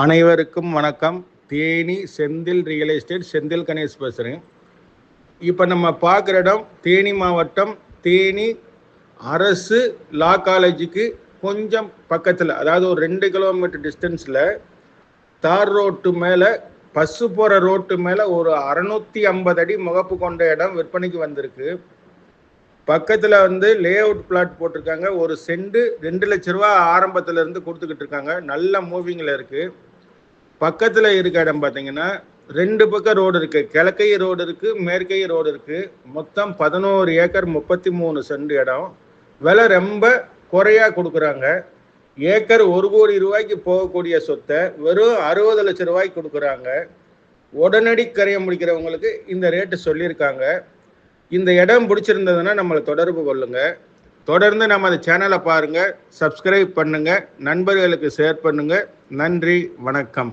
அனைவருக்கும் வணக்கம். Theni Senthil real estate, Senthil Ganesh பேசுகிறேன். இப்போ நம்ம பார்க்குற இடம் தேனி மாவட்டம், தேனி அரசு லா காலேஜுக்கு கொஞ்சம் பக்கத்தில், அதாவது ஒரு 2 கிலோமீட்டர் டிஸ்டன்ஸில் தார் ரோட்டு மேலே, பஸ்ஸு போகிற ரோட்டு மேலே ஒரு 650 அடி முகப்பு கொண்ட இடம் விற்பனைக்கு வந்திருக்கு. பக்கத்தில் லே அவுட் பிளாட் போட்டிருக்காங்க. ஒரு சென்ட் 2 லட்ச ரூபா ஆரம்பத்தில் இருந்து கொடுத்துக்கிட்டு இருக்காங்க. நல்ல மூவிங்கில் இருக்குது. பக்கத்தில் இருக்க இடம் பார்த்தீங்கன்னா 2 பக்கம் ரோடு இருக்குது. கிழக்கை ரோடு இருக்குது, மேற்கை ரோடு இருக்குது. மொத்தம் 11 ஏக்கர் 33 சென்ட் இடம். விலை ரொம்ப குறையாக கொடுக்குறாங்க. ஏக்கர் 1 கோடி ரூபாய்க்கு போகக்கூடிய சொத்தை வெறும் 60 லட்ச ரூபாய்க்கு கொடுக்குறாங்க. உடனடி கரையை முடிக்கிறவங்களுக்கு இந்த ரேட்டு சொல்லியிருக்காங்க. இந்த இடம் பிடிச்சிருந்ததுன்னா நம்மளை தொடர்பு கொள்ளுங்க. தொடர்ந்து நம்ம அந்த சேனலை பாருங்கள், சப்ஸ்கிரைப் பண்ணுங்கள், நண்பர்களுக்கு ஷேர் பண்ணுங்கள். நன்றி, வணக்கம்.